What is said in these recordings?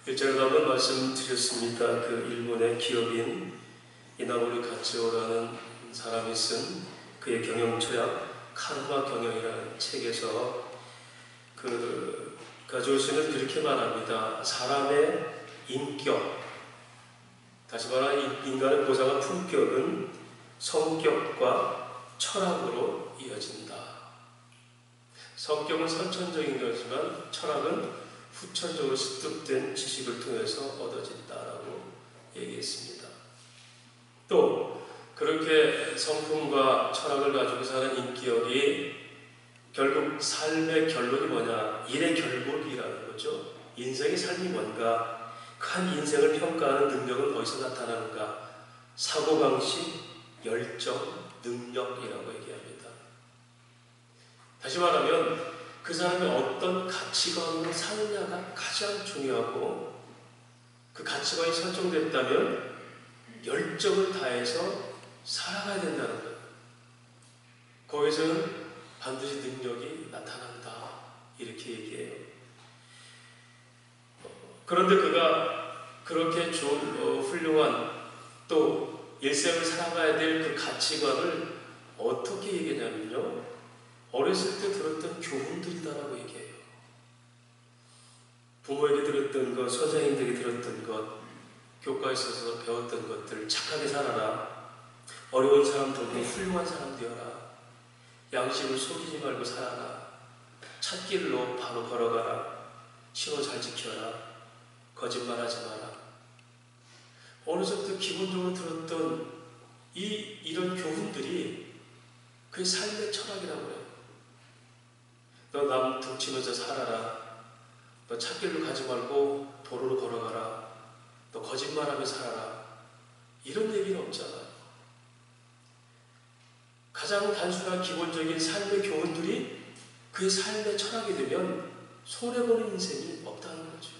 일전에도 한번 말씀드렸습니다. 그 일본의 기업인 이나모리 가츠오라는 사람이 쓴 그의 경영철학 카르마 경영이라는 책에서 그 가츠오 씨는 그렇게 말합니다. 사람의 인격, 다시 말하면 인간의 고상한 품격은 성격과 철학으로 이어진다. 성격은 선천적인 거지만 철학은 후천적으로 습득된 지식을 통해서 얻어진다라고 얘기했습니다. 또 그렇게 성품과 철학을 가지고 사는 인격이 결국 삶의 결론이 뭐냐? 일의 결국이라는 거죠. 인생의 삶이 뭔가? 그 한 인생을 평가하는 능력은 어디서 나타나는가? 사고방식, 열정, 능력이라고 얘기합니다. 다시 말하면 그 사람이 어떤 가치관으로 사느냐가 가장 중요하고, 그 가치관이 설정됐다면 열정을 다해서 살아가야 된다는 거예요. 거기서는 반드시 능력이 나타난다, 이렇게 얘기해요. 그런데 그가 그렇게 좋은 훌륭한 또 일생을 살아가야 될 그 가치관을 어떻게 얘기하냐면요, 어렸을 때 들었던 교훈들이다라고 얘기해요. 부모에게 들었던 것, 선생님들에게 들었던 것, 교과에 있어서 배웠던 것들, 착하게 살아라, 어려운 사람 돕고 훌륭한 사람 되어라, 양심을 속이지 말고 살아라, 찾길로 바로 걸어가라, 신호 잘 지켜라, 거짓말하지 마라. 어느새부터 기본적으로 들었던 이런 교훈들이 그의 삶의 철학이라고 해요. 너 남 등치면서 살아라. 너 찾길로 가지 말고 도로로 걸어가라. 너 거짓말하며 살아라. 이런 얘기는 없잖아요. 가장 단순한 기본적인 삶의 교훈들이 그의 삶의 철학이 되면 손해보는 인생이 없다는 거죠.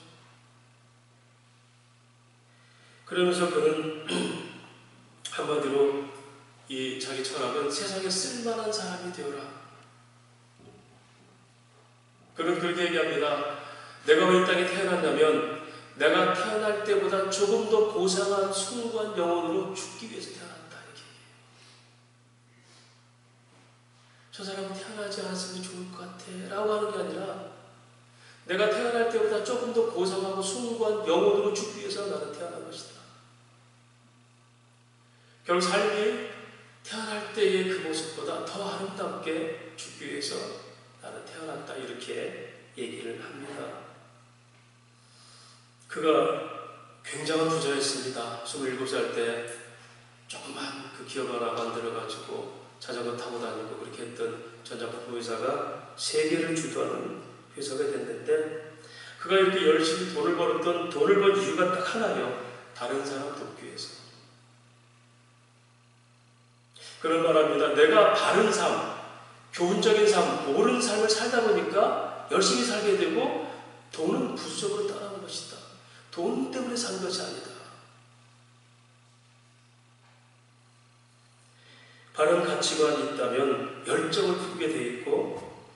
그러면서 그는 한마디로 이 자기 철학은 세상에 쓸만한 사람이 되어라. 그는 그렇게 얘기합니다. 내가 이 땅에 태어난다면 내가 태어날 때보다 조금 더 고상한 숭고한 영혼으로 죽기 위해서 태어난다, 이렇게. 저 사람은 태어나지 않았으면 좋을 것 같아 라고 하는 게 아니라, 내가 태어날 때보다 조금 더 고상하고 숭고한 영혼으로 죽기 위해서 나는 태어난 것이다. 결국 삶이 태어날 때의 그 모습보다 더 아름답게 죽기 위해서 나는 태어났다, 이렇게 얘기를 합니다. 그가 굉장한 부자였습니다. 27살 때 조그만 그 기업 하나 만들어가지고 자전거 타고 다니고 그렇게 했던 전자부품 회사가 세계를 주도하는 회사가 됐는데, 그가 이렇게 열심히 돈을 벌 이유가 딱 하나예요. 다른 사람 돕기 위해서. 그런 말합니다. 내가 바른 삶, 교훈적인 삶, 옳은 삶을 살다 보니까 열심히 살게 되고 돈은 부수적으로 따라오는 것이다. 돈 때문에 산 것이 아니다. 바른 가치관이 있다면 열정을 품게 되어 있고,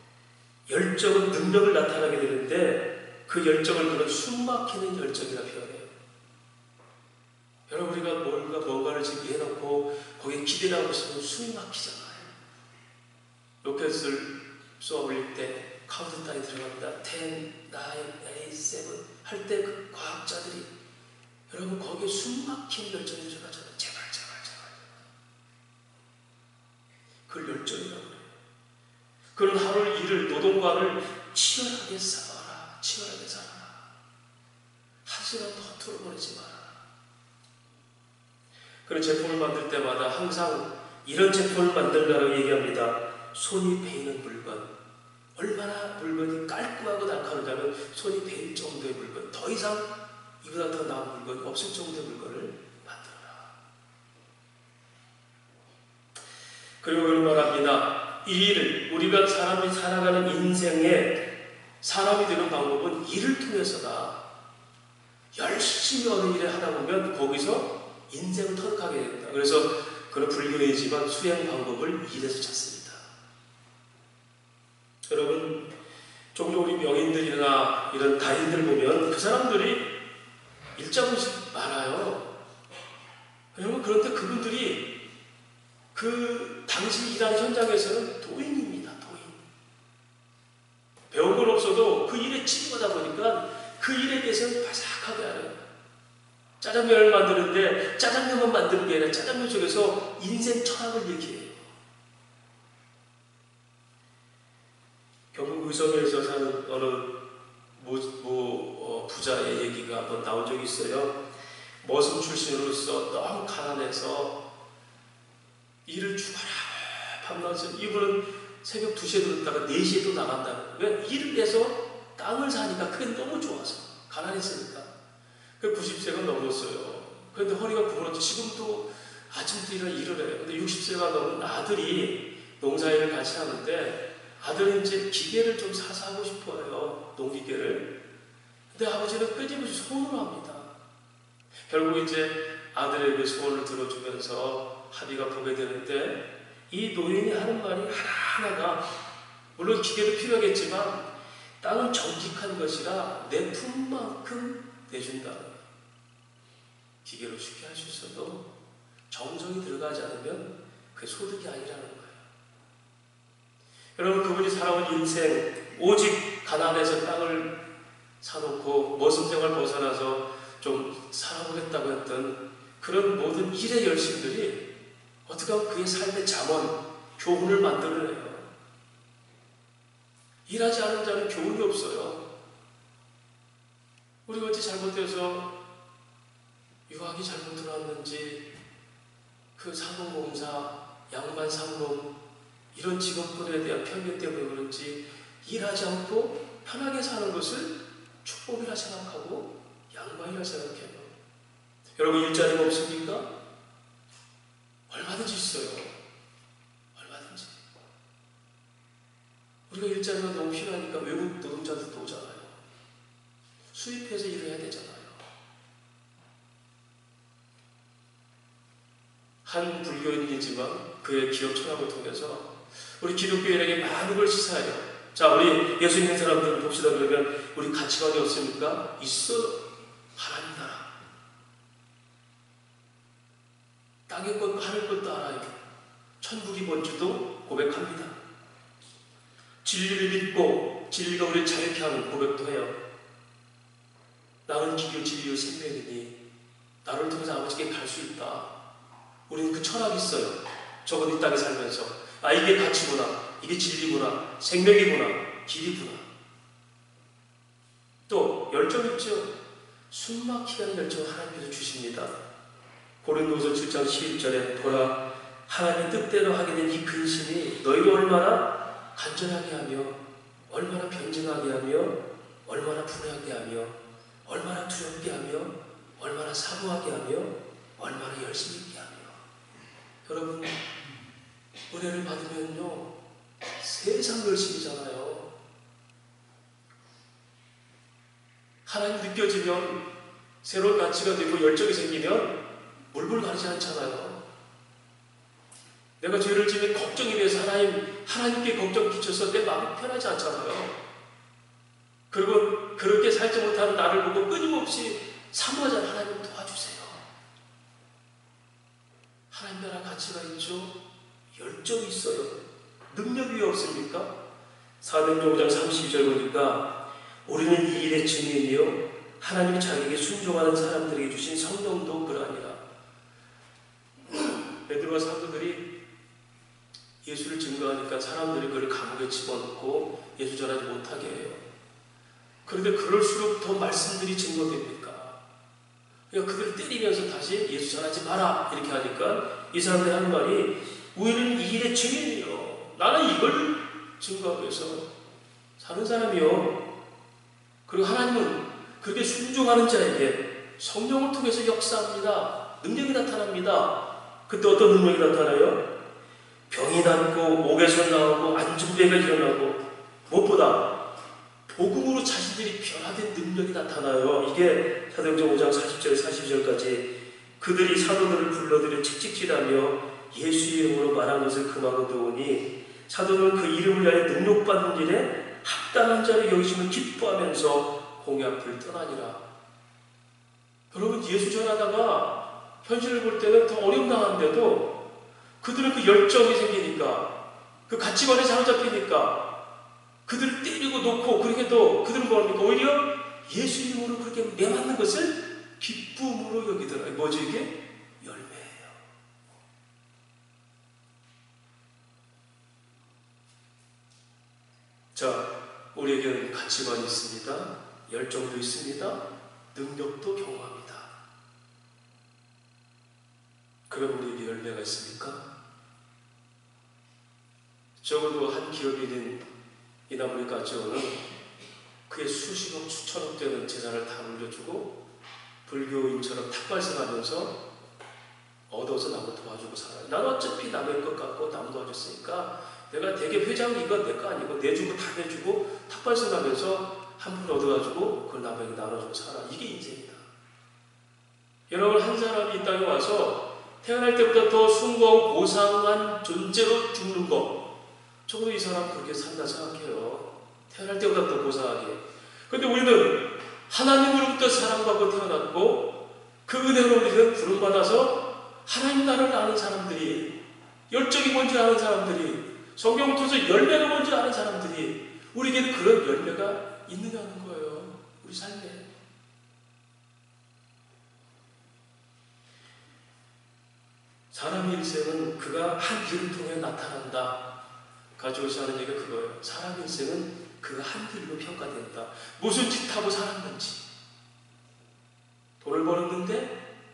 열정은 능력을 나타나게 되는데 그 열정을 그는 숨막히는 열정이라 표현해요. 여러분, 우리가 뭔가를 지금 해놓고 거기에 기대를 하고 있으면 숨이 막히잖아요. 로켓을 쏘아 올릴 때 카운트다운이 들어갑니다. 10, 9, 8, 7 할 때 그 과학자들이, 여러분, 거기에 숨 막힌 열정이 들어가잖아요. 제발. 그걸 열정이라고 그래요. 그런 하루 일을, 노동과를 치열하게 싸워라. 치열하게 살아라. 한 시간도 허투루 보내지 마라. 그런 제품을 만들 때마다 항상 이런 제품을 만들라고 얘기합니다. 손이 베이는 물건. 얼마나 물건이 깔끔하고 날카롭다면 손이 베일 정도의 물건, 더 이상 이보다 더 나은 물건이 없을 정도의 물건을 만들어라. 그리고 그런 말합니다. 이 일을, 우리가 사람이 살아가는 인생에 사람이 되는 방법은 일을 통해서다. 열심히 어느 일을 하다 보면 거기서 인생을 터득하게 된다. 그래서 그런 불교이지만 수행 방법을 일에서 찾습니다. 여러분, 종종 우리 명인들이나 이런 다인들 보면 그 사람들이 일자무식 많아요. 여러분, 그런데 그분들이 그 당시 일하는 현장에서는 도인입니다. 도인. 배운 건 없어도 그 일에 집중하다 보니까 그 일에 대해서는 바삭하게 알아요. 짜장면을 만드는데 짜장면만 만드는 게 아니라 짜장면 속에서 인생 철학을 얘기해요. 경북 의성에서 사는 어느 부자의 얘기가 한번 나온 적이 있어요. 머슴 출신으로서 너무 가난해서 일을 죽어라 밤낮을, 이분은 새벽 2시에 들었다가 4시에도 나간다는 거예요. 왜? 일을 해서 땅을 사니까 그게 너무 좋아서, 가난했으니까. 그 90세가 넘었어요. 그런데 허리가 구부러져 지금도 아침부터 일을 해요. 근데 60세가 넘은 아들이 농사일을 같이 하는데 아들은 이제 기계를 좀 사서 하고 싶어요. 농기계를. 근데 아버지는 끊임없이 소원을 합니다. 결국 이제 아들의 그 소원을 들어주면서 합의가 보게 되는데, 이 노인이 하는 말이 하나하나가, 물론 기계도 필요하겠지만 땅은 정직한 것이라 내 품만큼 내준다. 기계로 쉽게 할 수 있어도 정성이 들어가지 않으면 그게 소득이 아니라는 거예요. 여러분, 그분이 살아온 인생, 오직 가난해서 땅을 사놓고 머슴생활 벗어나서 좀 살아보겠다고 했던 그런 모든 일의 열심들이 어떻게 하면 그의 삶의 잠언, 교훈을 만들어내요. 일하지 않은 자는 교훈이 없어요. 우리가 어찌 잘못해서 유학이 잘못 들어왔는지, 그 사공공사, 양반 상놈, 이런 직업군에 대한 편견 때문에 그런지 일하지 않고 편하게 사는 것을 축복이라 생각하고 양반이라 생각해요. 여러분, 일자리가 없습니까? 얼마든지 있어요. 얼마든지. 우리가 일자리가 너무 필요하니까 외국 노동자들도 오잖아요. 수입해서 일을 해야 되잖아요. 한 불교인이지만 그의 기업 철학을 통해서 우리 기독교인에게 많은 걸 시사해요. 자, 우리 예수 믿는 사람들을 봅시다. 그러면 우리 가치관이 없습니까? 있어요. 하나님 나라. 땅의 것도 하늘 것도 알아요. 천국이 뭔지도 고백합니다. 진리를 믿고 진리가 우리를 자유케 하는 고백도 해요. 나는 길이요 진리요 생명이니 나를 통해서 아버지께 갈 수 있다. 우리는 그 철학이 있어요. 적어도 이 땅에 살면서 이게 가치구나, 이게 진리구나, 생명이구나, 길이구나. 또 열정 있죠. 숨막히게 하는 열정을 하나님께서 주십니다. 고린도후서 7장 11절에 보라, 하나님의 뜻대로 하게 된 이 근심이 너희를 얼마나 간절하게 하며 얼마나 변증하게 하며 얼마나 분하게 하며 얼마나 두렵게 하며 얼마나 사모하게 하며 얼마나 열심히 있게 하며. 여러분, 은혜를 받으면요 세상 열심이잖아요. 하나님 느껴지면 새로운 가치가 되고 열정이 생기면 물불 가리지 않잖아요. 내가 죄를 지면 걱정이 돼서 하나님께 걱정 끼쳐서 내 마음이 편하지 않잖아요. 그리고 그렇게 살지 못하는 나를 보고 끊임없이 사모하자. 하나님 도와주세요. 하나님 나라 가치가 있죠. 열정이 있어요. 능력이 왜 없습니까? 사도행전 5장 32절 보니까 우리는 이 일의 증인이요 하나님이 자기에게 순종하는 사람들에게 주신 성령도 그러하니라. 베드로와 사도들이 예수를 증거하니까 사람들이 그를 감옥에 집어넣고 예수 전하지 못하게 해요. 그런데 그럴수록 더 말씀들이 증거됩니까? 그러니까 그들을 때리면서 다시 예수 전하지 마라 이렇게 하니까 이 사람들이 하는 말이 우리는 이 일의 증인이요. 나는 이걸 증거하기 위해서 사는 사람이요. 그리고 하나님은 그렇게 순종하는 자에게 성령을 통해서 역사합니다. 능력이 나타납니다. 그때 어떤 능력이 나타나요? 병이 낫고 목에서 나오고 안진배가 일어나고 무엇보다 복음으로 자신들이 변화된 능력이 나타나요. 이게 사도행전 5장 40절 42절까지 그들이 사도들을 불러들여 칙칙질하며 예수 이름으로 말한 것을 금하고 도오니 사도들은 그 이름을 위하여 능력받는 일에 합당한 자를 여기시면 기뻐하면서 공의 앞을 떠나니라. 여러분, 예수 전하다가 현실을 볼 때는 더 어렵나한데도 그들은 그 열정이 생기니까, 그 가치관에 사로잡히니까 그들을 때리고 놓고, 그렇게도 그들은 뭐합니까? 오히려 예수 이름으로 그렇게 내맞는 것을 기쁨으로 여기더라. 뭐죠 이게? 열매예요. 자, 우리에게는 가치관이 있습니다. 열정도 있습니다. 능력도 경험합니다. 그럼 우리에게 열매가 있습니까? 적어도 한 기업인인 이나무리 가지오는 그의 수십억, 수천억 되는 재산을 다 물려주고 불교인처럼 탁발생하면서 얻어서 남을 도와주고 살아요. 난 어차피 남의 것 갖고 남 도와줬으니까 내가 대개 회장이 이건 내 거 아니고 내주고 다 내주고 탁발생하면서 한 푼 얻어가지고 그걸 남에게 나눠주고 살아. 이게 인생이다. 여러분, 한 사람이 이 땅에 와서 태어날 때보다 더 숭고하고 고상한 존재로 죽는 거, 적어도 이 사람 그렇게 산다 생각해요. 태어날 때보다 더 고상하게. 그런데 우리는 하나님으로부터 사랑받고 태어났고 그 은혜로 우리는 부름받아서 하나님 나라를 아는 사람들이, 열정이 뭔지 아는 사람들이, 성경을 통해서 열매가 뭔지 아는 사람들이 우리에게는 그런 열매가 있느냐는 거예요. 우리 삶에. 사람의 일생은 그가 한 일을 통해 나타난다. 가져오시 하는 얘기가 그거예요. 사람의 일생은 그가 한 일로 평가된다. 무슨 짓 하고 살았는지, 돈을 벌었는데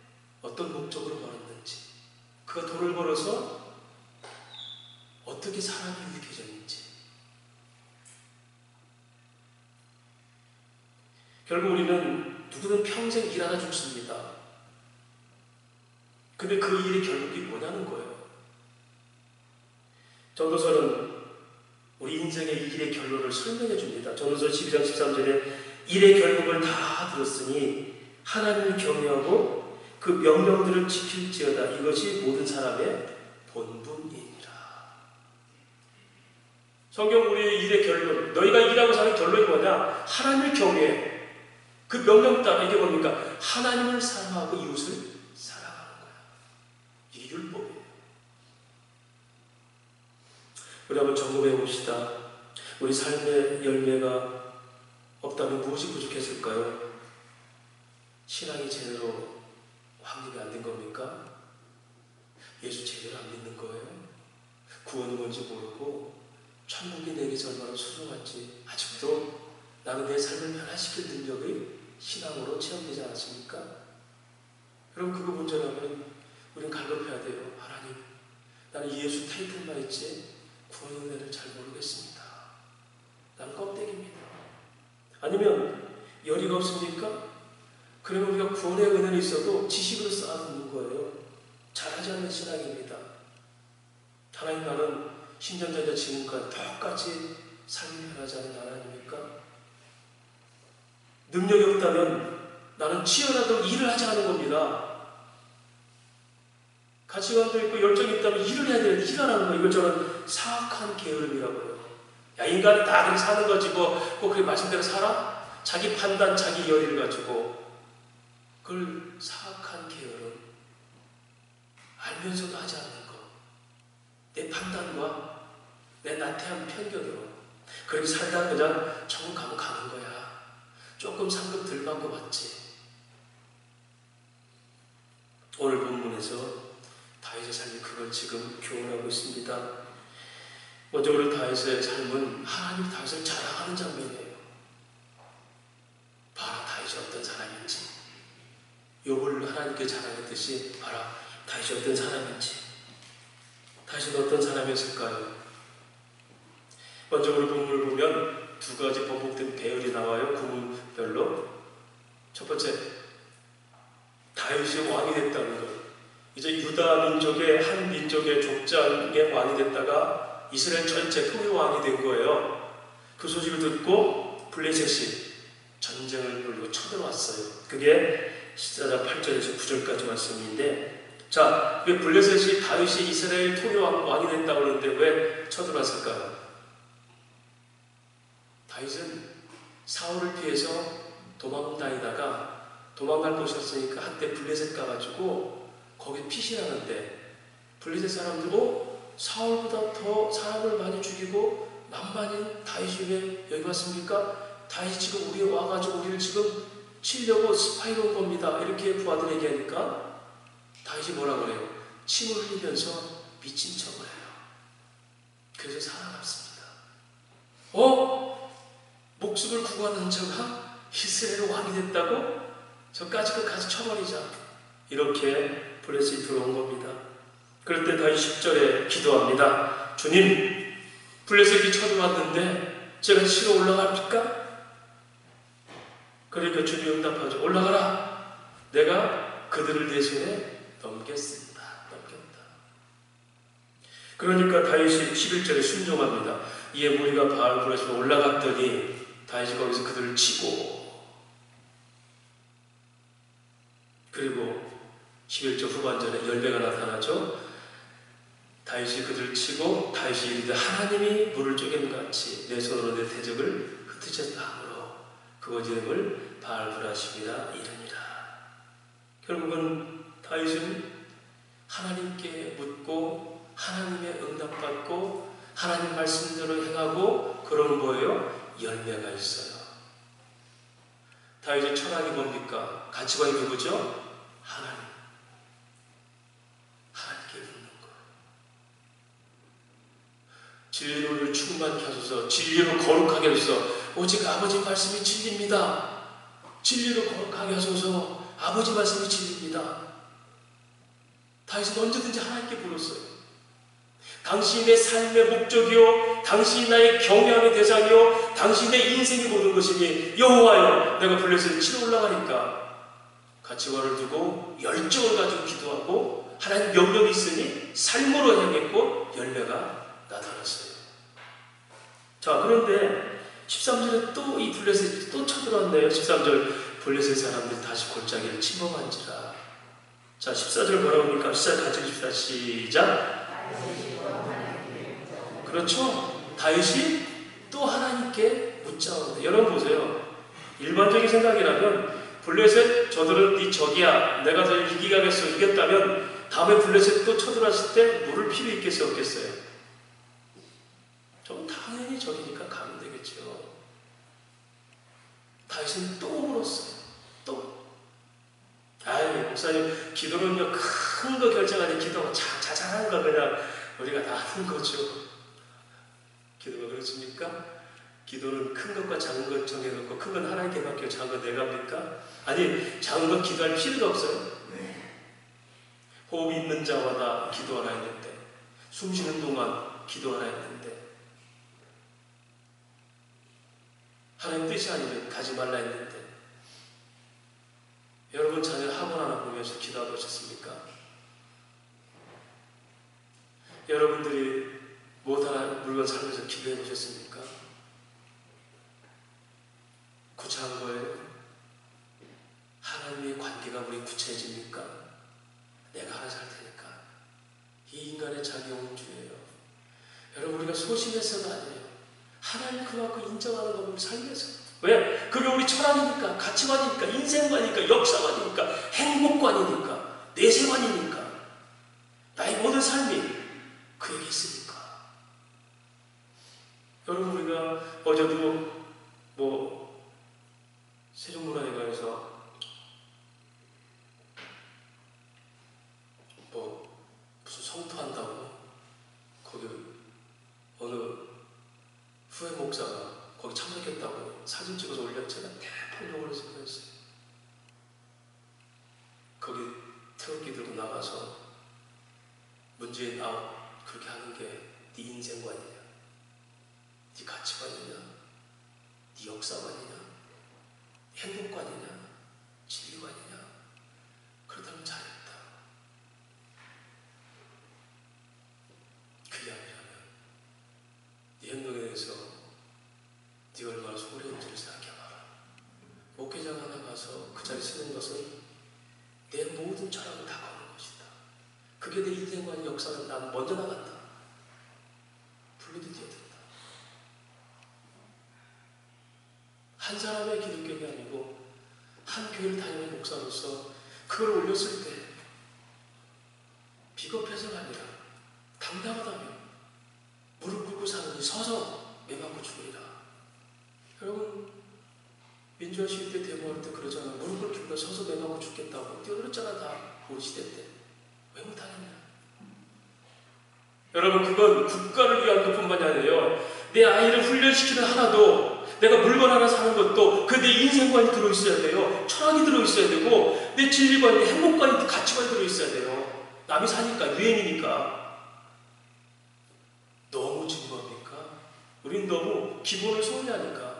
어떤 목적으로 벌었는지, 그가 돈을 벌어서 어떻게 사람이 유익해졌는지. 결국 우리는 누구든 평생 일하다 죽습니다. 근데 그 일의 결국이 뭐냐는 거예요. 전도서는 우리 인생의 일의 결론을 설명해 줍니다. 전도서 12장 13절에 일의 결국을 다 들었으니 하나님을 경외하고 그 명령들을 지킬지어다. 이것이 모든 사람의 본분이니라. 성경 우리의 일의 결론, 너희가 일하고 사는 결론이 뭐냐? 하나님을 경외해. 그 명령 따라. 이게 뭡니까? 하나님을 사랑하고 이웃을 사랑하는 거야. 이게 율법이에요. 우리 한번 점검해 봅시다. 우리 삶의 열매가 없다면 무엇이 부족했을까요? 신앙이 제대로 확립이 안 된 겁니까? 예수 제대로 안 믿는 거예요? 구원이 뭔지 모르고 천국이 내게서 얼마나 소중한지 아직도 나는 내 삶을 변화시킬 능력의 신앙으로 체험되지 않았습니까? 여러분, 그거 문제라면 우리는 갈급해야 돼요. 하나님, 나는 예수 타이틀만 있지 구원 은혜를 잘 모르겠습니다. 나는 껍데기입니다. 아니면 열의가 없습니까? 그러면 우리가 구원의 은혜는 있어도 지식으로 쌓아놓는 거예요. 잘하지 않는 신앙입니다. 하나님, 나는 신전자자 지금까지 똑같이 삶이 변하지 않는 나라 아닙니까? 능력이 없다면 나는 치열하도록 일을 하지 않은 겁니다. 가치관도 있고 열정이 있다면 일을 해야 되는데 일 안 하는 거예요. 이걸 저는 사악한 게으름이라고 해요. 야, 인간은 다 그렇게 사는 거지 뭐 꼭 그렇게 말씀대로 살아? 자기 판단, 자기 열의를 가지고. 그걸 사악한 게으름. 알면서도 하지 않는 거. 내 판단과 내 나태한 편견으로 그렇게 살다가 그냥 천국 가면 가는 거야. 조금 상급 덜 받고 맞지. 오늘 본문에서 다윗의 삶이 그걸 지금 교훈하고 있습니다. 먼저 우리 다윗의 삶은 하나님이 다윗을 자랑하는 장면이에요. 봐라, 다윗이 어떤 사람인지. 욥을 하나님께 자랑했듯이 봐라, 다윗이 어떤 사람인지. 다윗은 어떤 사람이었을까요? 먼저 우리 본문을 보면 두 가지 번복된 배열이 나와요. 구문별로. 첫 번째, 다윗이 왕이 됐다는 것. 이제 유다 민족의 한 민족의 족장의 왕이 됐다가 이스라엘 전체 통일 왕이 된 거예요. 그 소식을 듣고 블레셋이 전쟁을 벌이고 쳐들어왔어요. 그게 14장 8절에서 9절까지 말씀인데, 자, 왜 블레셋이 다윗이 이스라엘 통일 왕이 됐다고 그러는데 왜 쳐들어왔을까요? 다윗은 사울을 피해서 도망다니다가 도망갈 곳이 없으니까 한때 블레셋 가가지고 거기 핏이 나는데 블레셋 사람들 사울보다 더 사람을 많이 죽이고 만만인 다윗이 왜 여기 왔습니까? 다윗이 지금 우리에 와가지고 우리를 지금 치려고 스파이로 온 겁니다. 이렇게 부하들 얘기하니까 다윗이 뭐라 그래요? 침을 흘리면서 미친 척을 해요. 그래서 살아남습니다. 목숨을 구하는 자가 이스라엘 왕이 됐다고? 저까지 가서 쳐버리자. 이렇게 블레셋이 들어온 겁니다. 그럴 때 다윗 10절에 기도합니다. 주님, 블레셋이 쳐들어왔는데 제가 치러 올라갑니까? 그러니까 주님이 응답하죠. 올라가라. 내가 그들을 내 손에 넘겼습니다. 넘겼다. 그러니까 다윗이 11절에 순종합니다. 이에 무리가 바알브라심에 올라갔더니 다윗이 거기서 그들을 치고, 그리고 11절 후반전에 열매가 나타나죠. 다윗이 그들을 치고 다윗이 이르되 하나님이 물을 쪼개는같이 내 손으로 내 대적을 흩으셨다 하므로 그곳 이름을 바알브라심이라 이르니라. 결국은 다윗은 하나님께 묻고 하나님의 응답받고 하나님 말씀대로 행하고, 그러는 뭐예요? 열매가 있어요. 다윗의 철학이 뭡니까? 가치관이 누구죠? 하나님. 하나님께 묻는 거. 진리를 충만케 하소서. 진리로 거룩하게 하소서. 오직 아버지 말씀이 진리입니다. 진리로 거룩하게 하소서. 아버지 말씀이 진리입니다. 다윗은 언제든지 하나님께 물었어요. 당신의 삶의 목적이요, 당신이 나의 경외함의 대상이요, 당신의 인생이 모든 것이니 여호와여, 내가 블레셋을 치러 올라가니까 가치관을 두고 열정을 가지고 기도하고 하나님 명령이 있으니 삶으로 행했고 열매가 나타났어요. 자, 그런데 13절에 또 이 블레셋이 또 쳐들어왔네요. 13절, 블레셋 사람들이 다시 골짜기를 침범한지라. 자, 14절 뭐라고 합니까? 14절 같이 읽읍시다. 시작. 그렇죠. 다윗이 또 하나님께 묻자오는데, 여러분 보세요. 일반적인 생각이라면 블레셋 저들은 네 적이야, 내가 더 이기가겠어, 이겼다면 다음에 블레셋 또 쳐들어왔을 때 물을 필요 있겠어요, 없겠어요? 좀 당연히 적이니까 가면 되겠죠. 다윗은 또 물었어요. 또. 아유, 목사님, 기도는요, 큰 거 결정하는 기도가 자잘한 거 그냥 우리가 다 하는 거죠. 기도가 그렇습니까? 기도는 큰 것과 작은 것 정해놓고 큰 건 하나님께 맡겨 작은 건 내가 합니까? 아니, 작은 건 기도할 필요가 없어요. 호흡이 있는 자마다 기도하라 했는데, 숨 쉬는 동안 기도하라 했는데, 하나님 뜻이 아니면 가지 말라 했는데, 여러분 자녀 학원 하나 보면서 기도하고 오셨습니까? 여러분들이 무엇 하나 물건 살면서 기도해 보셨습니까? 구차한 거예요. 하나님의 관계가 우리 구체해집니까? 내가 알아서 할 테니까. 이 인간의 자기 영주예요. 여러분, 우리가 소심해서가 아니에요. 하나님 그만큼 인정하는 거 우리 삶에서. 왜? 그게 우리 철학이니까, 가치관이니까, 인생관이니까, 역사관이니까, 행복관이니까, 내세관이니까. 나의 모든 삶이 그에게 있으니까. 여러분, 우리가 어제도 세종문화회관에서 무슨 성토한다고 거기 어느 후회 목사가 거기 참석했다고 사진 찍어서 올렸잖아요. 대폭력으로 쓰면서 거기 태극기 들고 나가서 문재인 그렇게 하는 게 네 인생관이냐, 네 가치관이냐, 네 역사관이냐, 행복관이냐, 진리관이냐? 그렇다면 잘했다. 그게 아니라면 네 행동에 대해서 네가 얼마나 소홀히 했는지를 생각해봐라. 목회자가 하나 가서 그 자리 쓰는 것은 내 모든 철학을 다 거는 것이다. 그게 내 인생관이 역사는 난 먼저 나간다. 불리도 뛰어든다. 한 사람의 기독교가 아니고 한 교회를 다니는 목사로서 그걸 올렸을 때 비겁해서가 아니라 당당하다며 무릎 꿇고 사느니 서서 매맞고 죽으리라. 여러분 민주화 시위 때 데모할 때 그러잖아. 무릎 꿇고 서서 매맞고 죽겠다고 뛰어들었잖아. 다 우리 시대 때. 왜 못하겠냐. 여러분 그건 국가를 위한 것뿐만이 아니에요. 내 아이를 훈련시키는 하나도, 내가 물건 하나 사는 것도 그 내 인생관이 들어있어야 돼요. 철학이 들어있어야 되고 내 진리관이, 행복관이, 가치관이 들어있어야 돼요. 남이 사니까, 유행이니까. 너무 증거합니까? 우린 너무 기본을 소홀히하니까.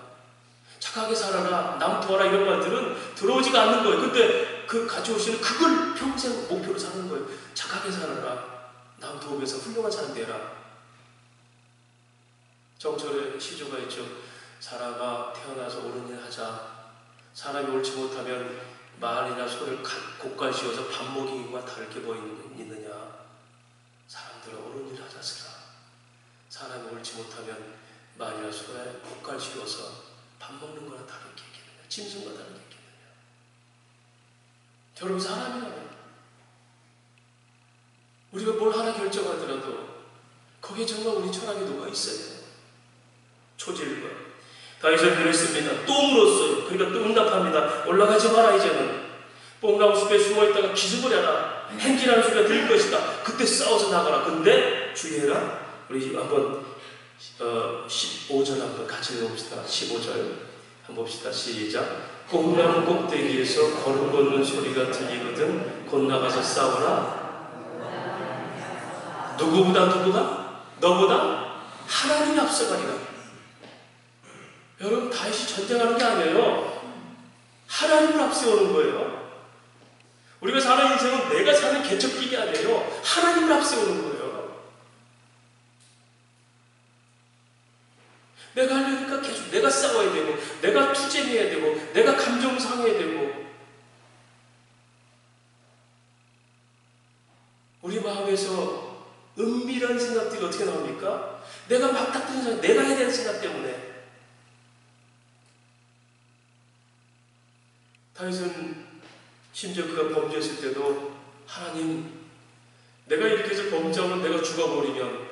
착하게 살아라, 남 도와라 이런 말들은 들어오지가 않는 거예요. 근데 그 가져오시는 그걸 평생 목표로 사는 거예요. 착하게 살아라, 남 도우면서 훌륭한 사람 되라. 정철의 시조가 있죠. 사람아 태어나서 옳은 일 하자. 사람이 옳지 못하면 말이나 손을 곡간 씌워서 밥 먹이기와 다르게 보이느냐. 사람들은 옳은 일 하자 쓰라. 사람이 옳지 못하면 말이나 손에 곡간 씌워서 밥 먹는 거나 다르게 얘기하느냐. 짐승과 다르게 얘기하느냐. 여러분 사람이라면 우리가 뭘 하나 결정하더라도 거기에 정말 우리 철학이 녹아 있어야 돼요. 초질과 다윗은 그랬습니다. 또 물었어요. 그러니까 또 응답합니다. 올라가지 마라. 이제는 뽕나무 숲에 숨어있다가 기습을 해라. 행진하는 소리가 들릴 것이다. 그때 싸워서 나가라. 근데 주의해라. 우리 한번 15절 한번 같이 읽어봅시다. 15절 한번 봅시다. 시작. 뽕나무 꼭대기에서 걸음 걷는 소리가 들리거든 곧 나가서 싸워라. 누구보다? 너보다? 하나님이 앞서가리라. 여러분 다윗이 전쟁하는 게 아니에요. 하나님을 앞세우는 거예요. 우리가 사는 인생은 내가 사는 개척기가 아니에요. 하나님을 앞세우는 거예요. 내가 하려니까 계속 내가 싸워야 되고, 내가 투쟁해야 되고, 내가 감정 상해야 되고. 우리 마음에서 은밀한 생각들이 어떻게 나옵니까? 내가 맞닥뜨리는 생각, 내가 해야 되는 생각 때문에. 다윗은 심지어 그가 범죄했을 때도 하나님, 내가 이렇게 해서 범죄하면 내가 죽어버리면,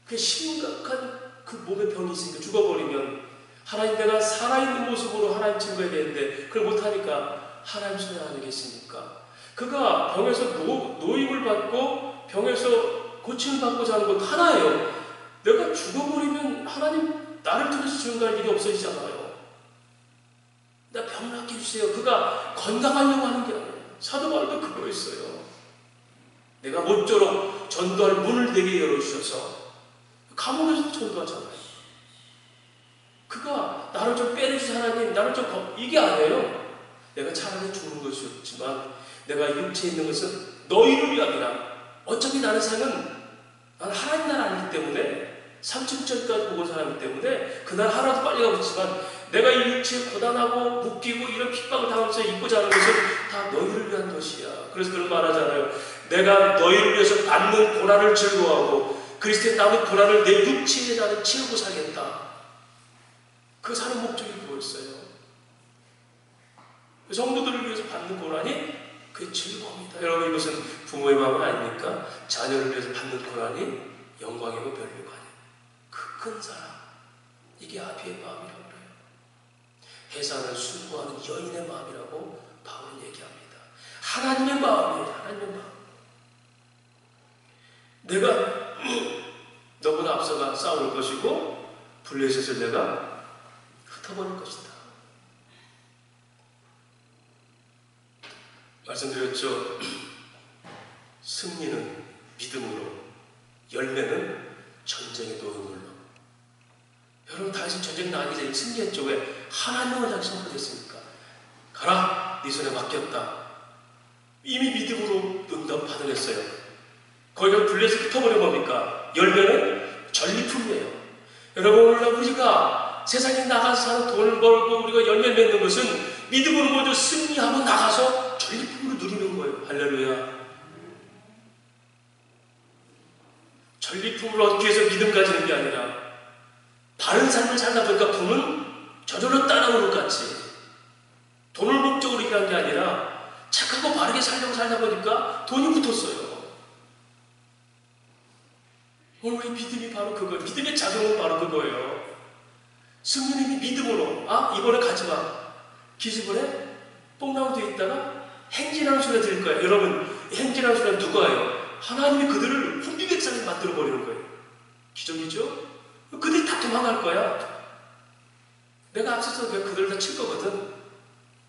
그 심각한 그 몸에 병이 있으니까 죽어버리면 하나님, 내가 살아있는 모습으로 하나님 증거해야 되는데 그걸 못하니까 하나님 손에 아니겠습니까? 그가 병에서 노임을 받고 병에서 고침을 받고자 하는 것 하나예요. 내가 죽어버리면 하나님 나를 통해서 증거할 일이 없어지잖아요. 나 병 낫게 해주세요. 그가 건강하려고 하는 게 아니에요. 사도 바울도 그거였어요. 내가 모쪼록 전도할 문을 내게 열어주셔서 감옥에서도 전도하잖아요. 그가 나를 좀 빼내주세요 하나님, 나를 좀 이게 아니에요. 내가 차라리 죽는 것이었지만 내가 육체에 있는 것은 너희를 위함이라. 어차피 나는 삶은 난 하나님 나라 아니기 때문에 3층전까지 보고 사람이기 때문에 그날 하루도 빨리 가고 있지만 내가 이 육체에 고단하고 묶이고 이런 핍박을 당하면서 입고자 하는 것은 다 너희를 위한 것이야. 그래서 그런 말 하잖아요. 내가 너희를 위해서 받는 고난을 즐거워하고 그리스도의 남은 고난을 내 육체에 나는 채우고 살겠다. 그 사는 목적이 그거였어요. 성도들을 위해서 받는 고난이 그게 즐거움이다. 여러분 이것은 부모의 마음은 아닙니까? 자녀를 위해서 받는 고난이 영광이고 별미가 아니에요. 그 큰 사랑, 이게 아비의 마음이라고 그래요. 해산을 순고하는 여인의 마음이라고 바울은 얘기합니다. 하나님의 마음이에요. 하나님의 마음. 내가 너보다 앞서가 싸울 것이고 블레셋을 내가 흩어버릴 것이다. 말씀드렸죠. 승리는 믿음으로, 열매는 전쟁의 노임으로. 여러분 다윗은 전쟁 나기 전에 승리했죠. 왜? 하나님을 약속을 했습니까? 가라, 네 손에 맡겼다. 이미 믿음으로 응답 받아냈어요. 거기가 블레셋 흩어버린 겁니까? 열매는 전리품이에요. 여러분 오늘날 우리가 세상에 나가서 사는 돈을 벌고 우리가 열매 맺는 것은 믿음으로 먼저 승리하고 나가서 전리품으로 누리는 거예요. 할렐루야. 전리품을 얻기 위해서 믿음 가지는 게 아니라 바른 삶을 살다 보니까 돈은 저절로 따라오는 것 같이 돈을 목적으로 일한 게 아니라 착하고 바르게 살다 보니까 돈이 붙었어요. 오늘 우리 믿음이 바로 그거예요. 믿음의 작용은 바로 그거예요. 성령님이 믿음으로 이번에 가지마. 기습을 해? 뽕나무 뒤에 있다가 행진하는 소리가 들릴 거예요. 여러분, 행진하는 소리가 누가예요? 하나님이 그들을 혼비백산을 만들어버리는 거예요. 기적이죠? 그들이 다 도망갈 거야. 내가 앞서서 그들을 다 칠 거거든.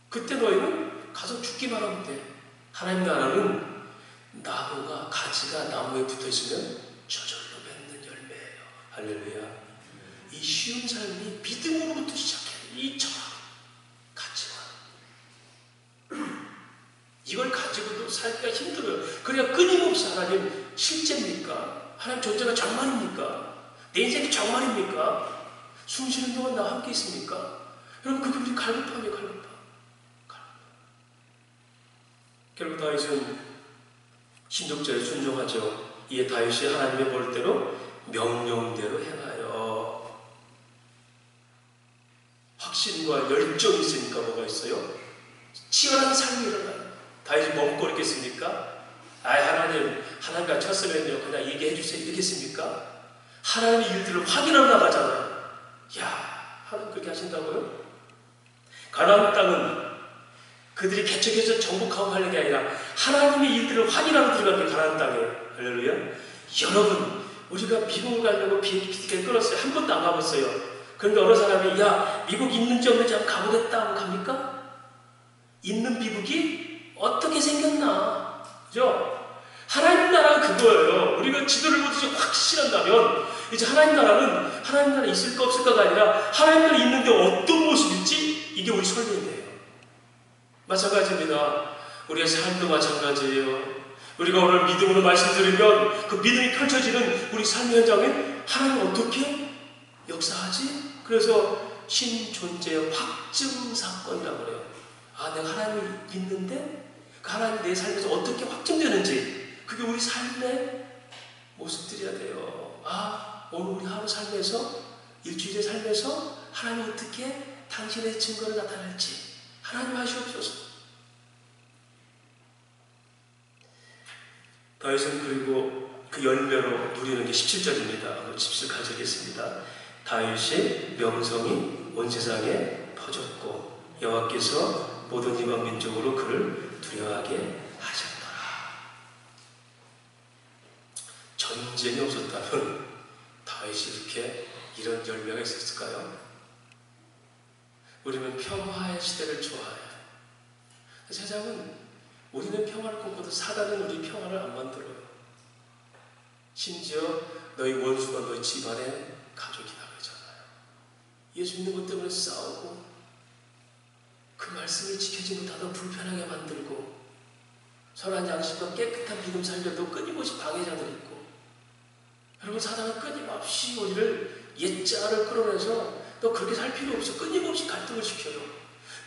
그때 너희는 가서 죽기만 하면 돼. 하나님 나라는 나무가, 가지가 나무에 붙어있으면 저절로 맺는 열매예요. 할렐루야. 이 쉬운 삶이 믿음으로부터 시작해요. 이 정확 가치관. 이걸 가지고도 살기가 힘들어요. 그러니까 끊임없이 하나님 실제입니까? 하나님 존재가 정말입니까? 내 인생이 정말입니까? 숨 쉬는 동안 나와 함께 있습니까? 여러분, 그게 우리 갈급함이에요. 갈급함. 결국 다윗은 신족자에 순종하죠. 이에 다윗이 하나님의 볼대로 명령대로 행하여. 확신과 열정이 있으니까 뭐가 있어요? 치열한 삶이 일어나요. 다윗이 머뭇거리겠습니까? 하나님과 쳤으면요 그냥 얘기해 주세요 이러겠습니까? 하나님의 일들을 확인하러 나가잖아요. 하나님 그렇게 하신다고요? 가나안 땅은 그들이 개척해서 정복하고 하는 게 아니라 하나님의 일들을 확인하러 들어간 게 가나안 땅이에요. 할렐루야. 여러분, 우리가 미국을 가려고 비행기 티켓 끊었어요. 한 번도 안 가봤어요. 그런데 어느 사람이 미국 있는지 없는지 한번 가보겠다 하면 갑니까? 있는 미국이 어떻게 생겼나? 그죠? 하나님 나라가 그거예요. 우리가 지도를 보듯이 확신한다면 이제 하나님 나라는 하나님 나라 있을까 없을까가 아니라 하나님 나라 있는데 어떤 모습일지 이게 우리 설명이에요. 마찬가지입니다. 우리의 삶도 마찬가지예요. 우리가 오늘 믿음으로 말씀 들으면 그 믿음이 펼쳐지는 우리 삶의 현장에 하나님 어떻게 역사하지? 그래서 신존재의 확증 사건이라고 그래요. 내가 하나님을 믿는데 그 하나님 내 삶에서 어떻게 확증되는지 그게 우리 삶의 모습들이야 돼요. 오늘 우리 하루 삶에서 일주일의 삶에서 하나님 어떻게 당신의 증거를 나타낼지 하나님 하시옵소서. 다윗은 그리고 그 열매로 누리는 게 17절입니다. 17절 가져오겠습니다. 다윗의 명성이 온 세상에 퍼졌고 여호와께서 모든 이방 민족으로 그를 두려워하게 하셨더라. 전쟁이 없었다면 다윗이 이렇게 이런 열매가 있었을까요? 우리는 평화의 시대를 좋아해요. 세상은 우리는 평화를 꿈꿔도 사단은 우리 평화를 안 만들어요. 심지어 너희 원수가 너희 집안의 가족이다 그러잖아요. 예수 믿는 것 때문에 싸우고 그 말씀을 지켜지 못하다 불편하게 만들고 선한 양심과 깨끗한 믿음 살려도 끊임없이 방해자들이 있고 여러분 사단은 끊임없이 우리를 옛자를 끌어내서 너 그렇게 살 필요 없어. 끊임없이 갈등을 시켜요.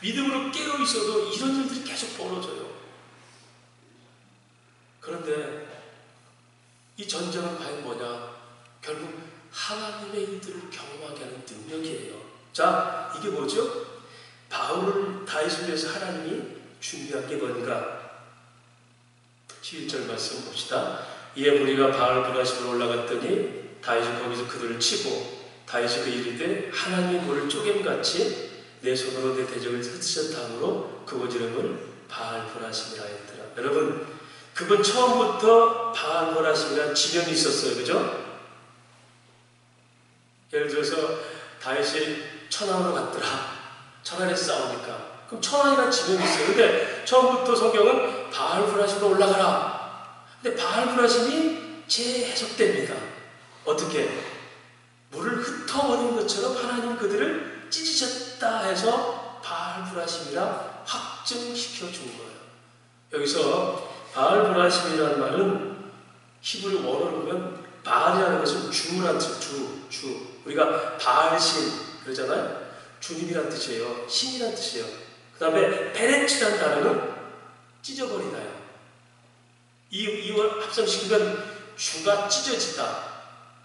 믿음으로 깨어있어도 이런 일들이 계속 벌어져요. 그런데 이 전쟁은 과연 뭐냐? 결국 하나님의 일들을 경험하게 하는 능력이에요. 자, 이게 뭐죠? 바울을 다윗을 위해서 하나님이 준비한 게 뭔가? 11절 말씀 봅시다. 이에 무리가 바알 브라심으로 올라갔더니 다윗이 거기서 그들을 치고 다윗이 그 이르되 하나님의 볼을 쪼개같이 내 손으로 내 대적을 흩으셨다 함으로 그곳 이름을 바알 브라심이라 했더라. 여러분, 그건 처음부터 바알 브라심이라는 지명이 있었어요. 그죠? 예를 들어서 다윗이 천안으로 갔더라. 천안에서 싸우니까. 그럼 천안이라는 지명이 있어요. 근데 처음부터 성경은 바알 브라심으로 올라가라. 근데 바알 브라심이 재해석됩니다. 어떻게? 물을 흩어버린 것처럼 하나님 그들을 찢으셨다 해서 바알 브라심이라 확증시켜 준 거예요. 여기서 바알 브라심이라는 말은 히브리 원어로 보면 바알이라는 것은 주라는 뜻이에요. 주. 우리가 바알신 그러잖아요. 주님이란 뜻이에요. 신이란 뜻이에요. 그 다음에 베레츠라는 단어는 찢어버리다요. 이걸 합성시키면 주가 찢어지다.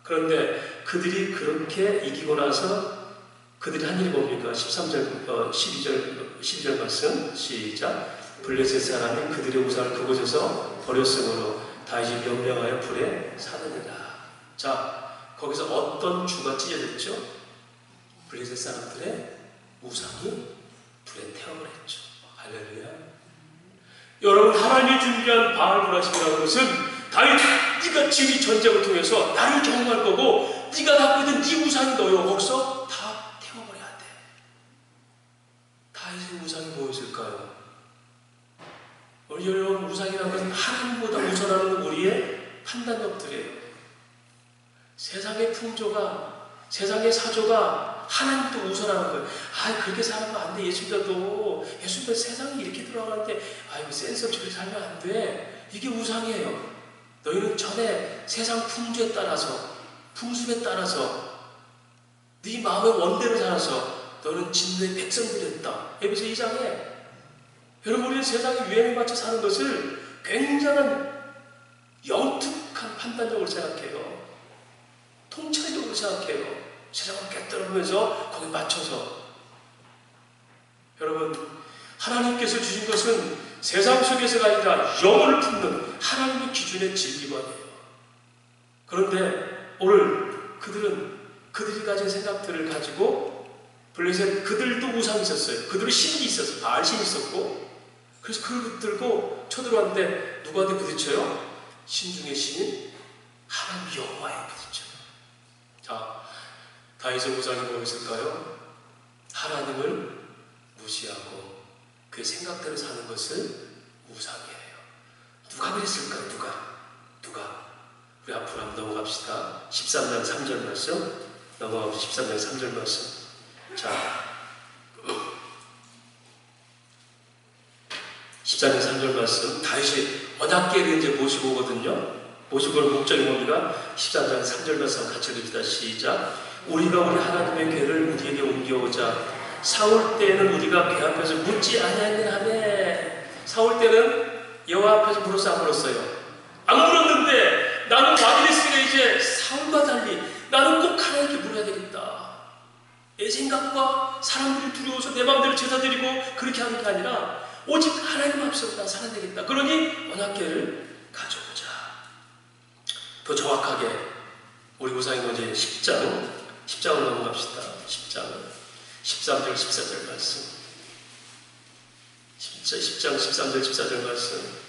그런데 그들이 그렇게 이기고 나서 그들이 한 일이 뭡니까? 13절, 12절 12절 말씀 시작. 블레셋 사람이 그들의 우상을 그곳에서 버렸으므로 다윗이 명령하여 불에 사느니라. 자, 거기서 어떤 주가 찢어졌죠? 블레셋 사람들의 우상이 불에 태워버렸죠. 할렐루야. 여러분, 하나님이 준비한 바알브라심이라는 것은 다윗, 네가 지금 이 전쟁을 통해서 나를 경험할 거고 네가 갖고 있는 네 우상이 너요 거기서 다 태워버려야 돼. 다윗의 우상이 뭐였을까요? 여러분, 우상이라는 것은 하나님보다 우선하는 우리의 판단력들이에요. 세상의 풍조가, 세상의 사조가 하나님도 우선하는 거예요. 그렇게 살면 안 돼. 예수님도 세상이 이렇게 돌아가는데 센스 없이 그렇게 살면 안 돼. 이게 우상이에요. 너희는 전에 세상 풍조에 따라서, 풍습에 따라서 네 마음의 원대로 살아서 너는 진노의 백성들이었다. 에베소 2장에 여러분, 우리는 세상의 유행에 맞춰 사는 것을 굉장한 영특한 판단력으로 생각해요. 통찰력으로 생각해요. 세상을 깨뜨려보면서 거기에 맞춰서. 여러분, 하나님께서 주신 것은 세상 속에서가 아니라 영혼을 품는 하나님의 기준의 진리관이에요. 그런데 오늘 그들이 가진 생각들을 가지고 블레셋, 그들도 우상이 있었어요. 그들은 신이 있었어요. 바알신이 있었고, 그래서 그걸 붙들고 쳐들어왔는데 누구한테 부딪혀요? 신중의 신인 하나님 여호와에 부딪혀요. 자, 다윗의 우상이 뭐였을까요? 하나님을 무시하고 그의 생각대로 사는 것을 우상이에요. 누가 그랬을까요? 누가? 우리 앞으로 한번 넘어갑시다. 13장 3절 말씀 넘어가보시죠. 13장 3절 말씀. 자, 14장 3절 말씀, 다윗이 언약궤를 이제 모시고 오거든요. 모시고 올 목적이 뭡니까? 14장 3절 말씀 같이 읽읍시다. 시작. 우리가 우리 하나님의 궤를 우리에게 옮겨오자. 사울 때에는 우리가 궤 앞에서 묻지 아니하느냐며. 사울 때는 여호와 앞에서 물었어요, 안 물었어요? 안 물었는데 나는 왕이 됐으니까 이제 사울과 달리 나는 꼭 하나님께 물어야 되겠다. 내 생각과 사람들이 두려워서 내 마음대로 제사 드리고 그렇게 하는 게 아니라 오직 하나님 앞에서 나 살아야 되겠다. 그러니 언약궤를 가져오자. 더 정확하게 우리 우상이 뭔지 10장으로 넘어갑시다. 10장 13절 14절 말씀. 10장 13절 14절 말씀.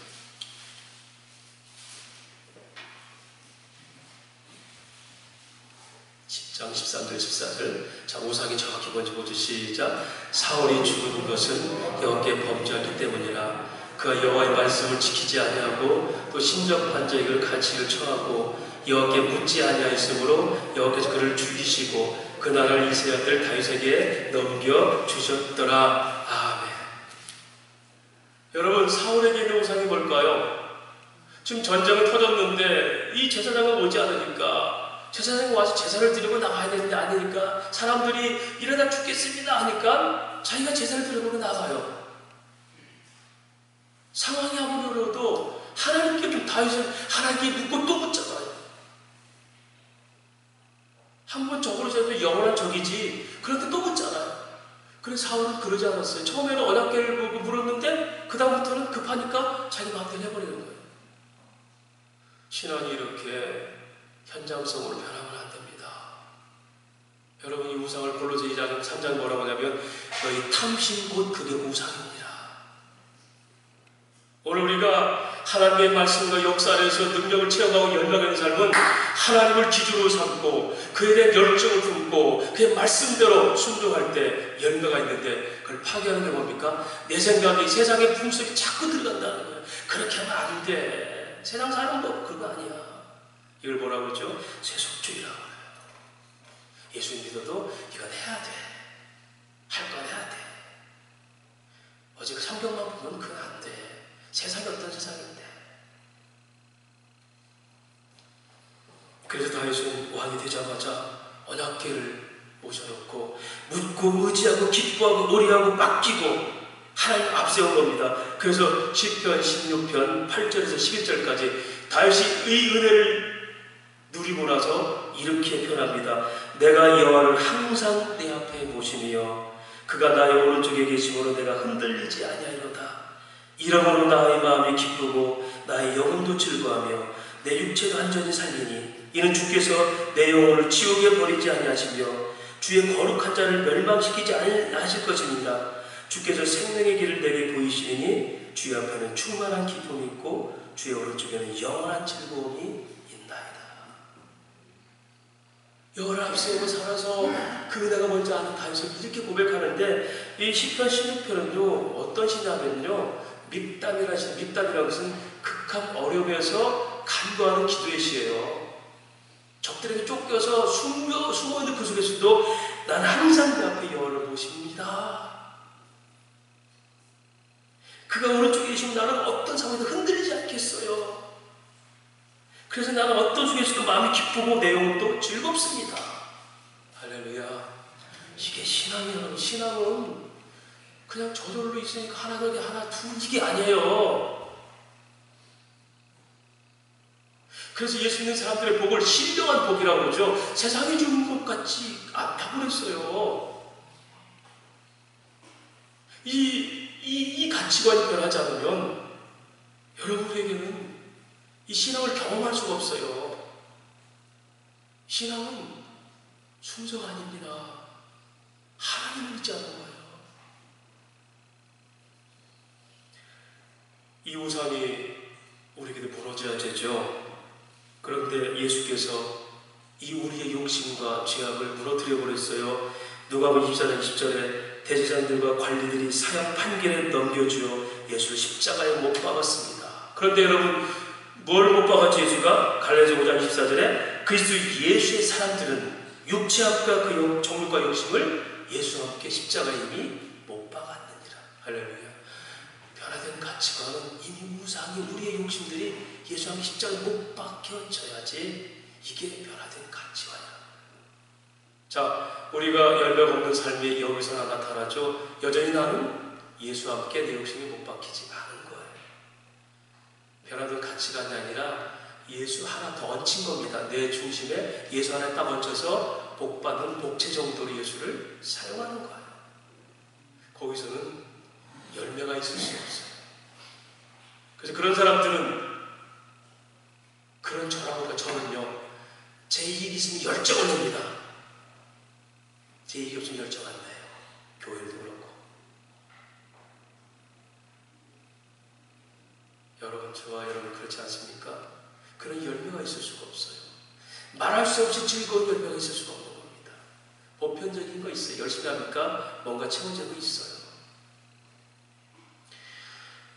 10장 13절 14절. 자, 우상이 정확히 뭔지 보죠. 시작. 사울이 죽은 것은 여호와께 범죄하기 때문이라. 그가 여호와의 말씀을 지키지 아니하고 또 신접한 자에게 가치를 처하고 여호와께 묻지 아니하였으므로 여호와께서 그를 죽이시고 그 나라를 이스라엘 아들 다윗에게 넘겨주셨더라. 아멘. 여러분, 사울에게 있는 우상이 뭘까요? 지금 전쟁이 터졌는데 이 제사장은 오지 않으니까 제사장이 와서 제사를 드리고 나가야 되는데 아니니까 사람들이 이러다 죽겠습니다 하니까 자기가 제사를 드리고 나가요. 상황이 아무리 어려워도 하나님께 다윗은 하나님께 묻고 또 묻잖아요. 한번 적으로 재도 영원한 적이지. 그런데 또 묻잖아요. 그래서 사울은 그러지 않았어요. 처음에는 언약궤를 보고 물었는데 그 다음부터는 급하니까 자기 마음대로 해버리는 거예요. 신앙이 이렇게 현장성으로 변하면 안 됩니다. 여러분, 이 우상을 골로새 2장 3장 뭐라고 하냐면 너희 탐심 곧 그게 우상입니다. 오늘 우리가 하나님의 말씀과 역사 안에서 능력을 체험하고 열망하는 삶은 하나님을 기준으로 삼고 그에 대한 열정을 품고 그의 말씀대로 순종할 때 열매가 있는데 그걸 파괴하는 게 뭡니까? 내 생각이 세상의 풍속이 자꾸 들어간다는 거예요. 그렇게 하면 안 돼. 세상 사람도 그거 아니야. 이걸 뭐라고 그러죠? 세속주의라고 해요. 예수님 믿어도 이건 해야 돼. 할 건 해야 돼. 어제 성경만 보면 그건 안 돼. 세상이 어떤 세상인데. 그래서 다윗은 왕이 되자마자 언약궤를 모셔놓고 묻고 의지하고 기뻐하고 의리하고 맡기고 하나님 앞세운 겁니다. 그래서 시편 16편 8절에서 11절까지 다윗이 이 은혜를 누리고 나서 이렇게 표현합니다. 내가 여호와를 항상 내 앞에 모시며 그가 나의 오른쪽에 계심으로 내가 흔들리지 아니하리로다. 이러므로 나의 마음이 기쁘고 나의 영혼도 즐거하며 내 육체도 안전히 살리니 이는 주께서 내 영혼을 지옥에 버리지 아니하시며 주의 거룩한 자를 멸망시키지 아니하실 것이니라. 주께서 생명의 길을 내게 보이시니 주의 앞에는 충만한 기쁨이 있고 주의 오른쪽에는 영원한 즐거움이 있나이다. 여호와를 앞세우고 살아서 그 은혜가 뭔지 아는 다윗이 이렇게 고백하는데, 이 시편 16편은요 어떤 시냐면요 밉담이라는 것은 극한 어려움에서 간구하는 기도의 시예요. 적들에게 쫓겨서 숨어있는 그 속에서도 난 항상 내 앞에 여호와를 모십니다. 그가 오른쪽에 계시면 나는 어떤 상황에도 흔들리지 않겠어요. 그래서 나는 어떤 속에서도 마음이 기쁘고 내 영혼도 즐겁습니다. 할렐루야. 이게 신앙이라고. 신앙은 그냥 저절로 있으니까 하나 더하기 하나 둘 이게 아니에요. 그래서 예수 믿는 사람들의 복을 신령한 복이라고 그러죠. 세상이 주는 것 같지 않다고 그랬어요. 이 가치관이 변하지 않으면 여러분에게는 이 신앙을 경험할 수가 없어요. 신앙은 순서가 아닙니다. 하나님을 믿지 않는 거예요. 이 우상이 우리에게도 무너져야 되죠. 그런데 예수께서 이 우리의 욕심과 죄악을 무너뜨려 버렸어요. 누가복음 24장 10절에 대제사장들과 관리들이 사형 판결에 넘겨주어 예수를 십자가에 못 박았습니다. 그런데 여러분, 뭘 못 박았지 예수가? 갈라디아서 5장 24절에 그리스도 예수의 사람들은 육체함과 그 정욕과 욕심을 예수와 함께 십자가에 이미 못 박았느니라. 할렐루야. 변화된 가치관은 이미 우상이 우리의 욕심들이 예수와 함께 십자가에 못 박혀져야지 이게 변화된 가치관이야. 자, 우리가 열매가 없는 삶이 여기서 나타나죠. 여전히 나는 예수와 함께 내 욕심이 못 박히지 않은 거예요. 변화된 가치관이 아니라 예수 하나 더 얹힌 겁니다. 내 중심에 예수 하나 딱 얹혀서 복받는 복체 정도로 예수를 사용하는 거예요. 거기서는 열매가 있을 수 없어요. 그래서 그런 사람들은 그런 저는요 제 이익이 있으면 열정을 냅니다. 제 이익이 없으면 열정 안 내요. 교회도 그렇고. 여러분, 저와 여러분 그렇지 않습니까? 그런 열매가 있을 수가 없어요. 말할 수 없이 즐거운 열매가 있을 수가 없는 겁니다. 보편적인 거 있어요. 열심히 하니까 뭔가 채워지는 거 있어요.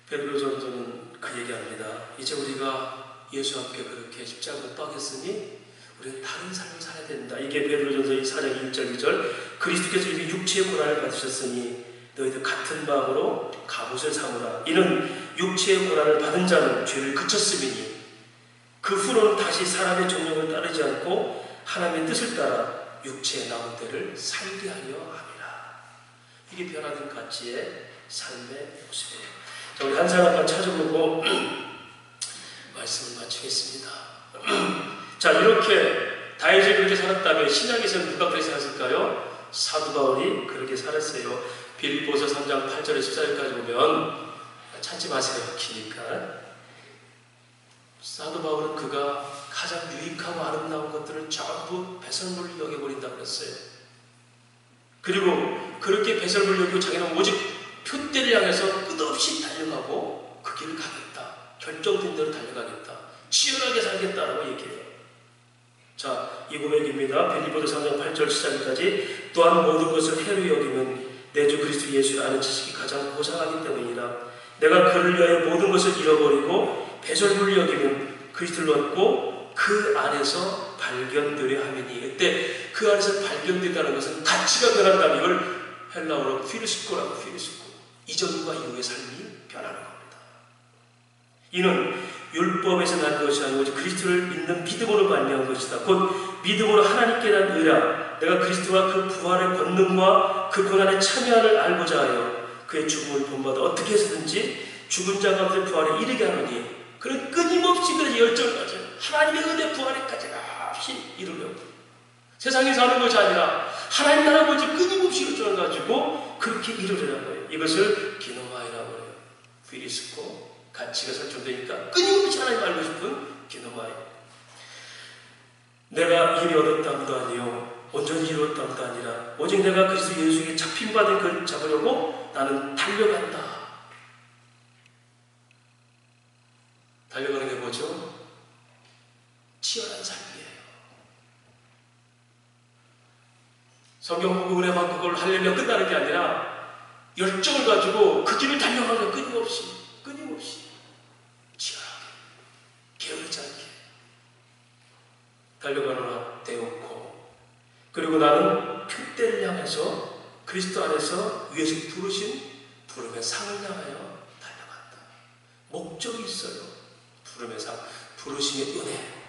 베드로전서는 그 얘기합니다. 이제 우리가 예수와 함께 그렇게 십자가에 못 박혔으니 우리는 다른 삶을 살아야 된다. 이게 베드로전서 4장 1절 2절. 그리스도께서 이미 육체의 고난을 받으셨으니 너희들 같은 마음으로 갑옷을 삼으라. 이는 육체의 고난을 받은 자는 죄를 그쳤음이니 그 후로는 다시 사람의 정욕을 따르지 않고 하나님의 뜻을 따라 육체의 남은 때를 살게 하려 함이라. 이게 변화된 가치의 삶의 모습이에요. 자, 우리 한 사람만 찾아보고 말씀을 마치겠습니다. 자, 이렇게 다윗이 그렇게 살았다면 신약에서는 누가 그렇게 살았을까요? 사도 바울이 그렇게 살았어요. 빌립보서 3장 8절에 14절까지 보면 찾지 마세요. 기니까. 사도 바울은 그가 가장 유익하고 아름다운 것들을 전부 배설물로 여겨버린다고 그랬어요. 그리고 그렇게 배설물로 여기고 자기는 오직 표대를 향해서 끝없이 달려가고 그 길을 가겠다. 결정된 대로 달려가겠다. 치열하게 살겠다라고 얘기해요. 자, 이 고백입니다. 빌립보서 3장 8절 시작까지. 또한 모든 것을 해로 여기면 내 주 그리스도 예수를 아는 지식이 가장 고상하기 때문이라. 내가 그를 위하여 모든 것을 잃어버리고 배설물을 여기면 그리스도를 얻고 그 안에서 발견되려 함이니. 그때 그 안에서 발견된다는 것은 가치가 변한다는 이걸 헬라어로 피르스코라고 피르스코. 이전과 이후의 삶이 변하는 겁니다. 이는 율법에서 난 것이 아니고 그리스도를 믿는 믿음으로 말미암은 것이다. 곧 믿음으로 하나님께 난 의라. 내가 그리스도와 그 부활의 권능과 그 고난의 참여를 알고자 하여 그의 죽음을 본받아 어떻게 해서든지 죽은 자 가운데 부활에 이르게 하노니. 그런 끊임없이 그런 열정을 가져요. 하나님의 은혜 부활에까지 없이 이루려고. 세상에 사는 것이 아니라 하나님 나라 보지 끊임없이 열정을 가지고 그렇게 이루려는 거예요. 이것을 기노마이라고 해요. 휘리스코 가치가 설정되니까 끊임없이 하나님 알고 싶은 기노마이. 내가 이미 얻었다함도 아니요 온전히 이루었다함도 아니라 오직 내가 그리스도 예수에게 잡힌받은 그를 잡으려고 나는 달려간다. 달려가는 게 뭐죠? 치열한 삶이에요. 성경 부분에 막 그걸 하려면 끝나는 게 아니라 열정을 가지고 그 길을 달려가는 끊임없이 치열하게 게으르지 않게 달려가노라 되었고, 그리고 나는 표대를 향해서 그리스도 안에서 위에서 부르신 부름의 상을 향하여 달려간다. 목적이 있어요. 부름의 상, 부르심의 은혜.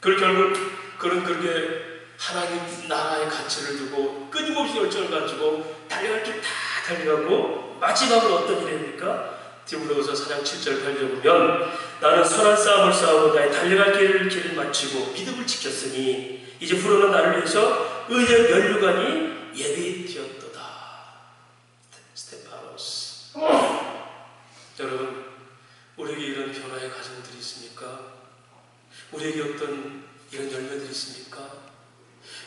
결국 그런 그렇게 하나님 나라의 가치를 두고 끊임없이 열정을 가지고 달려갈 길 다 달려가고 마지막으로 어떤 일이 됩니까? 디모데후서 4장 7절 8절 보면 나는 선한 싸움을 싸우고 나의 달려갈 길을 마치고 믿음을 지켰으니 이제 후로는 나를 위해서 의의 면류관이 예비되었도다. 스테파노스. 여러분, 우리에게 이런 변화의 과정들이 있습니까? 우리에게 어떤 이런 열매들이 있습니까?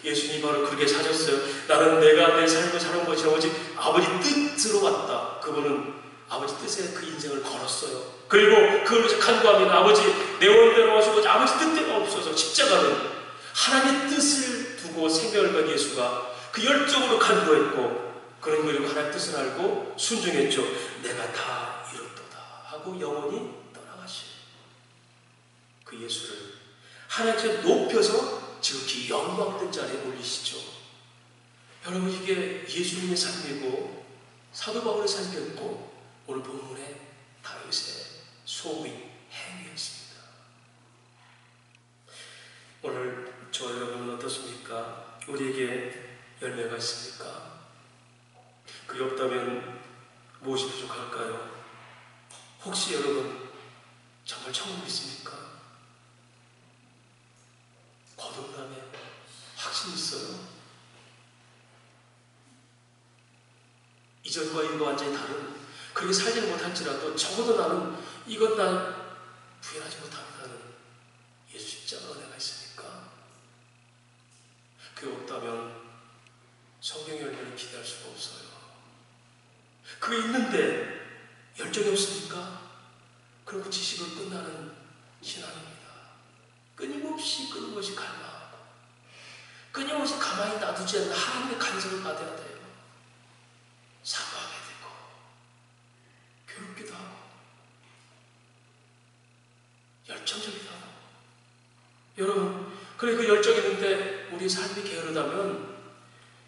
예수님이 바로 그렇게 사셨어요. 나는 내가 내 삶을 사는 것이 오직 아버지 뜻으로 왔다. 그분은 아버지 뜻에 그 인생을 걸었어요. 그리고 그걸 위해서 간구합니다. 아버지 내 원대로 하시고 아버지 뜻대로 없어서 십자가는 하나님의 뜻을 두고 생명을 건 예수가 그 열정으로 간구했고, 그리고 하나님의 뜻을 알고 순종했죠. 내가 다 이뤘도다 하고 영원히 떠나가시오. 그 예수를 하나님께서 높여서 지극히 영광된 자리에 올리시죠. 여러분, 이게 예수님의 삶이고 사도 바울의 삶이었고 오늘 본문의 다윗의 소위 행위였습니다. 오늘 저 여러분은 어떻습니까? 우리에게 열매가 있습니까? 그게 없다면 무엇이 부족할까요? 혹시 여러분 정말 천국 있습니까? 거듭남에 확신이 있어요? 이전과 이후가 완전히 다른, 그렇게 살지 못할지라도 적어도 나는 이것 난 부인하지 못합니다는 예수 십자가 은혜가 있습니까? 그게 없다면 성경의 열매를 기대할 수가 없어요. 그게 있는데 열정이 없습니까? 그리고 지식을 끝나는 신앙입니다. 끊임없이 갈망하고 끊임없이 가만히 놔두지 않는 하나님의 간섭을 받아야 돼요. 사과하게 되고 괴롭기도 하고 열정적이기도 하고. 여러분, 그래 그 열정이 있는데 우리 삶이 게으르다면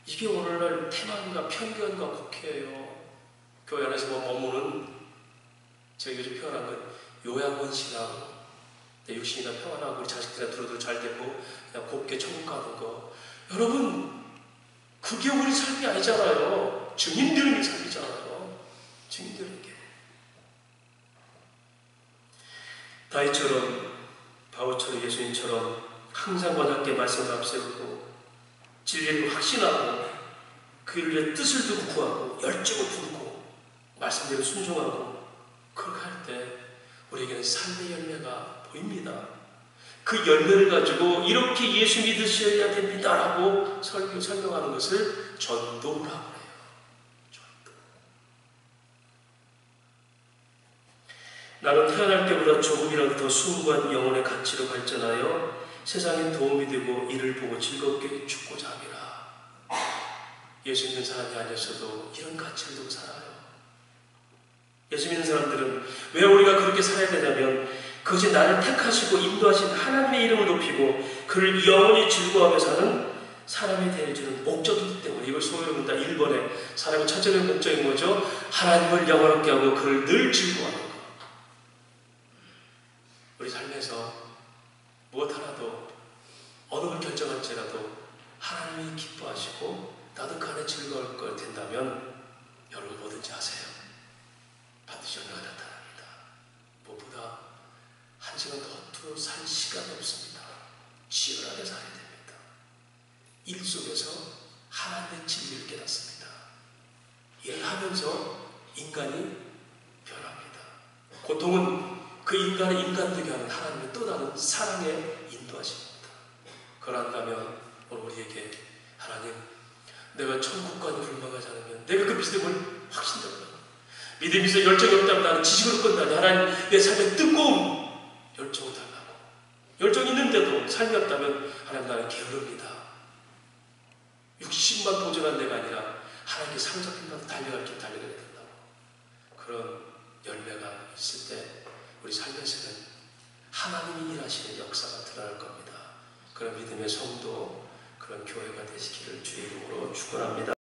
이게 오늘날 태만과 편견과 곡해예요. 교회 안에서 머무는, 제가 요즘 표현한 건 요양원 신앙. 내 육신이나 평안하고 우리 자식들이나 두루두루 잘 되고 그냥 곱게 천국 가는 거. 여러분, 그게 우리 삶이 아니잖아요. 증인 되는 게 삶이잖아요. 증인 되는 게. 다윗처럼, 바울처럼, 예수님처럼 항상 원하게 말씀을 앞세우고 진리를 확신하고 그의 뜻을 두고 구하고 열정을 품고 말씀대로 순종하고 그렇게 할 때 우리에게는 삶의 열매가 보입니다. 그 열매를 가지고 이렇게 예수 믿으셔야 됩니다라고 설명하는 것을 전도라고 해요. 전도. 나는 태어날 때보다 조금이라도 더 숭고한 영혼의 가치로 발전하여 세상에 도움이 되고 이를 보고 즐겁게 죽고자 함이라. 예수 믿는 사람이 아니었어도 이런 가치를 두고 살아요. 예수 믿는 사람들은 왜 우리가 그렇게 살아야 되냐면 그것이 나를 택하시고 인도하신 하나님의 이름을 높이고 그를 영원히 즐거워하며 사는 사람이 되어주는 목적이기 때문에. 이걸 소위 본다 1번에 사람의 첫째적인 목적이 뭐죠? 하나님을 영원하게 하고 그를 늘 즐거워하는 것. 우리 삶에서 무엇 하나도 어느 걸 결정할지라도 하나님이 기뻐하시고 나도 그 안에 즐거울 걸 된다면 여러분 뭐든지 하세요. 반드시 열매가 나타납니다. 무엇보다 한 시간 더 허투루 살 시간이 없습니다. 치열하게 살아야 됩니다. 일 속에서 하나님의 진리를 깨닫습니다. 일을 하면서 인간이 변합니다. 고통은 그 인간을 인간되게 하는 하나님의 또 다른 사랑의 인도하십니다. 그런다면 오늘 우리에게 하나님, 내가 천국과는 불망하지 않으면 내가 그 믿음을 확신잡는다. 믿음이 있어 열정이 없다면 나는 지식으로 끝나니 하나님 내 삶의 뜨거움 열정을 달라고. 열정이 있는데도 삶이 없다면 하나님 나는 게으릅니다. 60만 도전한 내가 아니라 하나님께 사로잡힌다고 달려갈 길 달려가야 된다고. 그런 열매가 있을 때 우리 삶에서는 하나님이 일하시는 역사가 드러날 겁니다. 그런 믿음의 성도, 그런 교회가 되시기를 주의 이름으로 축원합니다.